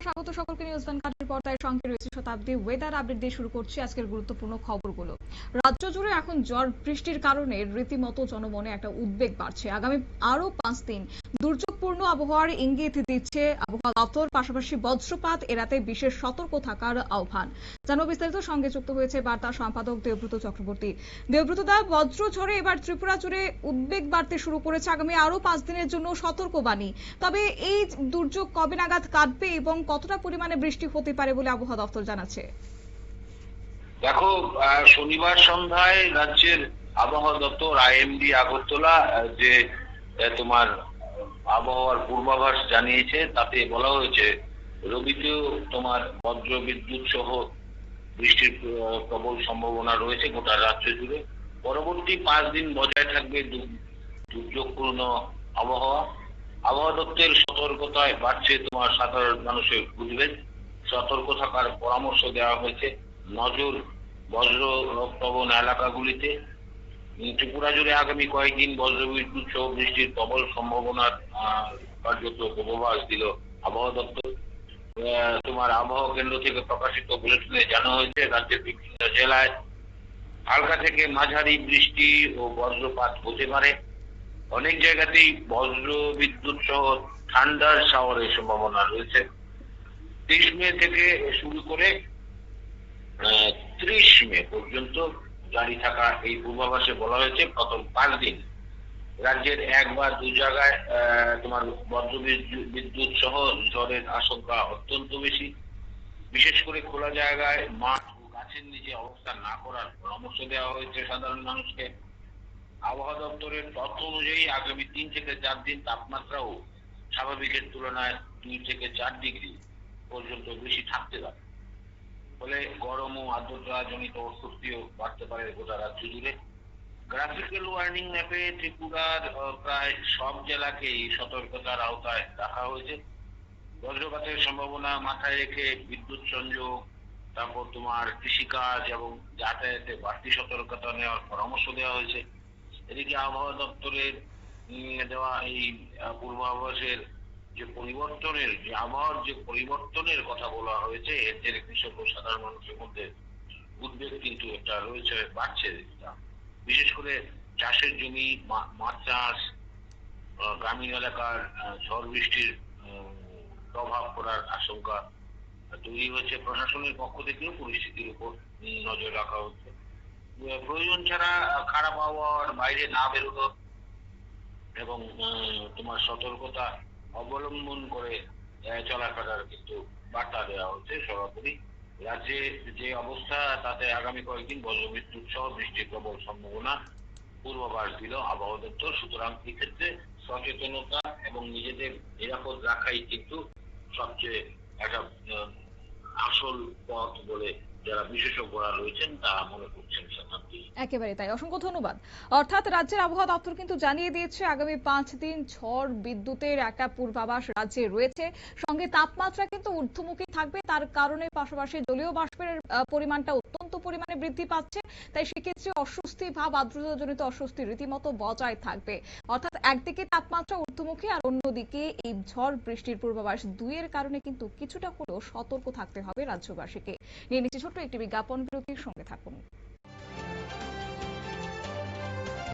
স্বাগত সকলকে নিউজ ভ্যানগার্ডের পর্দায় সঙ্গে রয়েছে শতাব্দী। ওয়েদার আপডেট দিয়ে শুরু করছি আজকের গুরুত্বপূর্ণ খবরগুলো। রাজ্য জুড়ে এখন ঝড় বৃষ্টির কারণে রীতিমতো জনমনে একটা উদ্বেগ বাড়ছে। আগামী আরো 5 দিন দুর্যোগপূর্ণ আবহাওয়ার ইঙ্গিত দিচ্ছে আবহাওয়া দপ্তর, পাশাপাশি বজ্রপাত এড়াতে বিশেষ সতর্ক থাকার আহ্বান। জানাবো বিস্তারিত, সঙ্গে যুক্ত হয়েছে বার্তা সম্পাদক দেবব্রত চক্রবর্তী। দেবব্রত দা, বজ্র ঝড়ে এবার ত্রিপুরা জুড়ে উদ্বেগ বাড়তে শুরু করেছে। আগামী আরো 5 দিনের জন্য সতর্কবাণী। তবে এই দুর্যোগ কবে নাগাদ কাটবে এবং কতটা পরিমাণে বৃষ্টি হতে পারে বলে আবহাওয়া দপ্তর জানাচ্ছে? দেখো, শনিবার সন্ধ্যায় রাজ্যের আবহাওয়া দপ্তর আইএমডি আগরতলা যে তোমার আবহাওয়ার পূর্বাভাস জানিয়েছে, তাতে বলা হয়েছে রবিতেও তোমার বজ্র বিদ্যুৎ সহ বৃষ্টির প্রবল সম্ভাবনা রয়েছে গোটা রাজ্য জুড়ে। পরবর্তী 5 দিন বজায় থাকবে দুর্যোগপূর্ণ আবহাওয়া। আবহাওয়া দপ্তরের সতর্কতায় বাড়ছে তোমার সাধারণ মানুষের উদ্বেগ। সতর্ক থাকার পরামর্শ দেওয়া হয়েছে নজর বজ্রপ্রবণ এলাকাগুলিতে। ত্রিপুরা জুড়ে আগামী কয়েকদিন বজ্রবিদ্যুৎ সহ বৃষ্টির প্রবল সম্ভাবনার কার্যত পূর্বাভাস দিল আবহাওয়া দপ্তর। তোমার আবহাওয়া কেন্দ্র থেকে প্রকাশিত বুলেটিনে জানানো হয়েছে রাজ্যের বিভিন্ন জেলায় হালকা থেকে মাঝারি বৃষ্টি ও বজ্রপাত হতে পারে। অনেক জায়গাতেই বজ্র বিদ্যুৎ সহ ঠান্ডার শাওয়ারের সম্ভাবনা রয়েছে। 30 মে থেকে শুরু করে 30 মে পর্যন্ত জারি থাকা এই পূর্বাভাসে বলা হয়েছে প্রথম 5 দিন রাজ্যের 1 বা 2 জায়গায় তোমার বজ্র বিদ্যুৎ সহ ঝড়ের আশঙ্কা অত্যন্ত বেশি। বিশেষ করে খোলা জায়গায় মাঠ ও গাছের নিচে অবস্থান না করার পরামর্শ দেওয়া হয়েছে সাধারণ মানুষকে। আবহাওয়া দপ্তরের তথ্য অনুযায়ী আগামী 3 থেকে 4 দিন তাপমাত্রাও স্বাভাবিকের তুলনায় 2 থেকে 4 ডিগ্রি পর্যন্ত বেশি থাকতে পারে। ফলে গরম ও আর্দ্রতা জনিত অস্বস্তিও বাড়তে পারে গোটা রাজ্য জুড়ে। গ্রাফিক্যাল ওয়ার্নিং ম্যাপে ত্রিপুরার প্রায় সব জেলাকেই সতর্কতার আওতায় রাখা হয়েছে। বজ্রপাতের সম্ভাবনা মাথায় রেখে বিদ্যুৎ সংযোগ, তারপর তোমার কৃষিকাজ এবং যাতায়াতে বাড়তি সতর্কতা নেওয়ার পরামর্শ দেওয়া হয়েছে। এদিকে আবহাওয়া দপ্তরের দেওয়া এই পূর্বাভাসের যে আবহাওয়ার যে পরিবর্তনের কথা বলা হয়েছে, এতে কৃষক ও সাধারণ মানুষের মধ্যে উদ্বেগ কিন্তু একটা রয়েছে, বাড়ছে। বিশেষ করে চাষের জমি, মাছ চাষ, গ্রামীণ এলাকার ঝড় বৃষ্টির প্রভাব পড়ার আশঙ্কা তৈরি হয়েছে। প্রশাসনের পক্ষ থেকেও পরিস্থিতির উপর নজর রাখা হচ্ছে। প্রয়োজন ছাড়া খারাপ আবহাওয়ার বাইরে না বেরোনো এবং তোমার সতর্কতা অবলম্বন করে চলাফেরার কিন্তু বার্তা দেওয়া হচ্ছে সরাসরি। রাজ্যে যে অবস্থা, তাতে আগামী কয়েকদিন বজ্রবিদ্যুৎ সহ বৃষ্টির প্রবল সম্ভাবনা পূর্বাভাস দিল আবহাওয়া দপ্তর। সুতরাং এক্ষেত্রে সচেতনতা এবং নিজেদের নিরাপদ রাখাই কিন্তু সবচেয়ে একটা আসল পথ বলে যারা বিশেষজ্ঞরা রয়েছেন তারা মনে করছেন। একেবারে তাই, অসংখ্য ধন্যবাদ। অর্থাৎ রাজ্যের আবহাওয়া দপ্তর কিন্তু জানিয়ে দিয়েছে আগামী 5 দিন ঝড় বিদ্যুতের একটা পূর্বাভাস রাজ্যে রয়েছে। সঙ্গে তাপমাত্রা কিন্তু ঊর্ধ্বমুখী থাকবে, তার কারণে পাশাপাশি জলীয় বাষ্পের পরিমাণটা অত্যন্ত পরিমাণে বৃদ্ধি পাচ্ছে। তাই সেক্ষেত্রে অস্বস্তি ভাব, আর্দ্রতাজনিত অস্বস্তি রীতিমতো বজায় থাকবে। অর্থাৎ একদিকে তাপমাত্রা ঊর্ধ্বমুখী আর অন্যদিকে এই ঝড় বৃষ্টির পূর্বাভাস দুইয়ের কারণে কিন্তু কিছুটা হলেও সতর্ক থাকতে হবে রাজ্যবাসীকে। নিয়ে নিচ্ছি ছোট্ট একটি বিজ্ঞাপন বিরতির, সঙ্গে থাকুন।